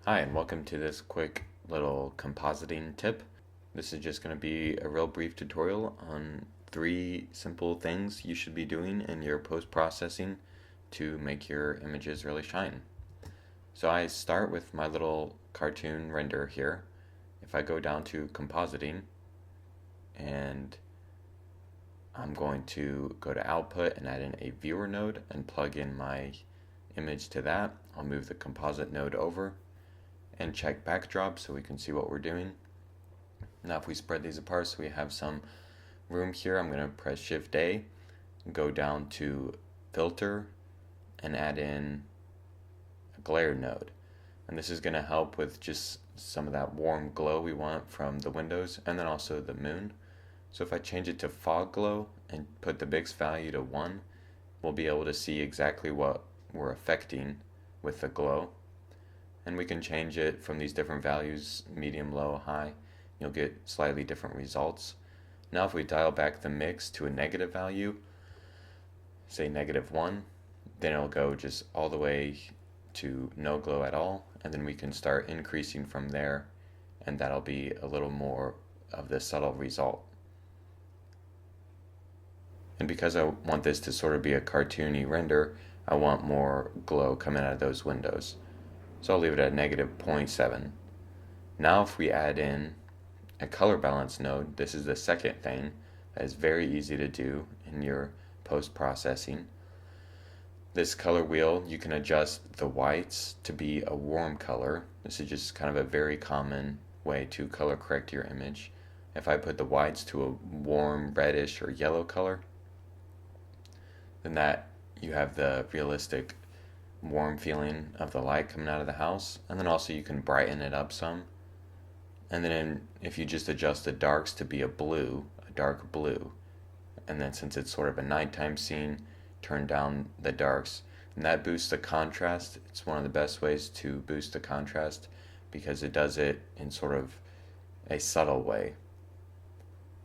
Hi, and welcome to this quick little compositing tip. This is just going to be a real brief tutorial on 3 simple things you should be doing in your post-processing to make your images really shine. So I start with my little cartoon render here. If I go down to compositing, and I'm going to go to output and add in a viewer node and plug in my image to that. I'll move the composite node over and check backdrop so we can see what we're doing. Now if we spread these apart so we have some room here, I'm going to press Shift A, go down to filter, and add in a glare node. And this is going to help with just some of that warm glow we want from the windows and then also the moon. So if I change it to fog glow and put the Bix value to 1, we'll be able to see exactly what we're affecting with the glow. And we can change it from these different values, medium, low, high. You'll get slightly different results. Now if we dial back the mix to a negative value, say -1, then it'll go just all the way to no glow at all, and then we can start increasing from there, and that'll be a little more of the subtle result. And because I want this to sort of be a cartoony render, I want more glow coming out of those windows. So I'll leave it at -0.7. Now if we add in a color balance node, this is the second thing that is very easy to do in your post-processing. This color wheel, you can adjust the whites to be a warm color. This is just kind of a very common way to color correct your image. If I put the whites to a warm reddish or yellow color, then that you have the realistic warm feeling of the light coming out of the house. And then also you can brighten it up some. And then if you just adjust the darks to be a dark blue, and then since it's sort of a nighttime scene, turn down the darks, and that boosts the contrast. It's one of the best ways to boost the contrast because it does it in sort of a subtle way.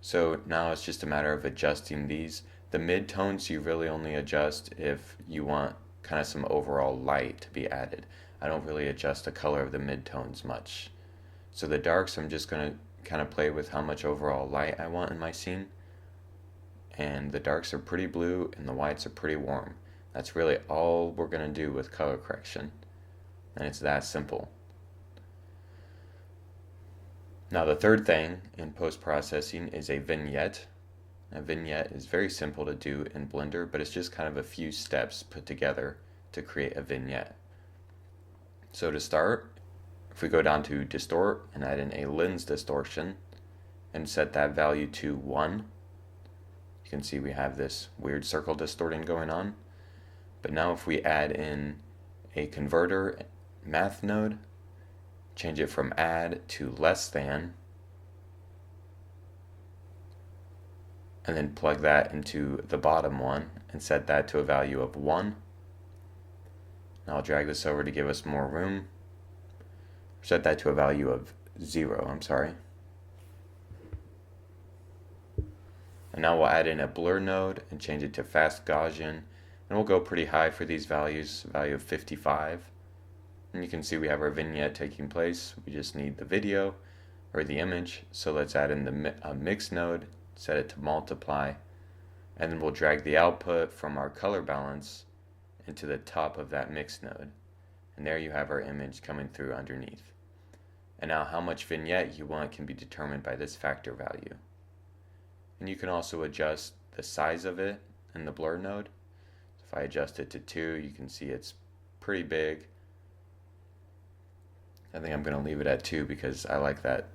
So now it's just a matter of adjusting these. The midtones you really only adjust if you want kind of some overall light to be added. I don't really adjust the color of the midtones much. So the darks, I'm just going to kind of play with how much overall light I want in my scene. And the darks are pretty blue and the whites are pretty warm. That's really all we're going to do with color correction. And it's that simple. Now the third thing in post-processing is a vignette. A vignette is very simple to do in Blender, but it's just kind of a few steps put together to create a vignette. So to start, if we go down to distort and add in a lens distortion and set that value to 1, you can see we have this weird circle distorting going on. But now if we add in a converter math node, change it from add to less than, and then plug that into the bottom one and set that to a value of 1. Now I'll drag this over to give us more room. Set that to a value of 0, And now we'll add in a blur node and change it to fast Gaussian, and we'll go pretty high for these values, value of 55. And you can see we have our vignette taking place. We just need the video or the image, so let's add in the mix node, set it to multiply, and then we'll drag the output from our color balance into the top of that mix node. And there you have our image coming through underneath. And now how much vignette you want can be determined by this factor value. And you can also adjust the size of it in the blur node. If I adjust it to 2, you can see it's pretty big. I think I'm going to leave it at 2 because I like that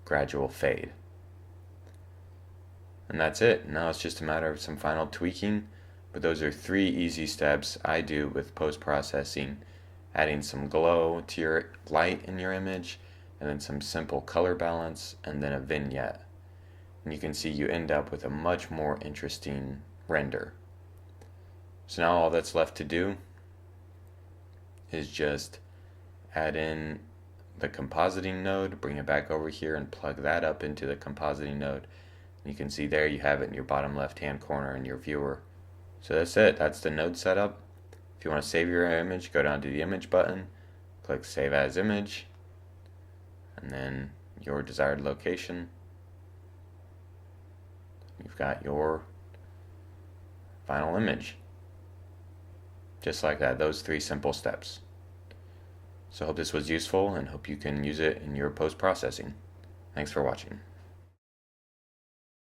gradual fade. And that's it. Now it's just a matter of some final tweaking, but those are 3 easy steps I do with post-processing, adding some glow to your light in your image, and then some simple color balance, and then a vignette. And you can see you end up with a much more interesting render. So now all that's left to do is just add in the compositing node, bring it back over here and plug that up into the compositing node. And you can see there you have it in your bottom left hand corner in your viewer. So that's it. That's the node setup. If you want to save your image, go down to the image button, Click Save as Image, and then your desired location. You've got your final image. Just like that, those 3 simple steps. So I hope this was useful and hope you can use it in your post-processing. Thanks for watching.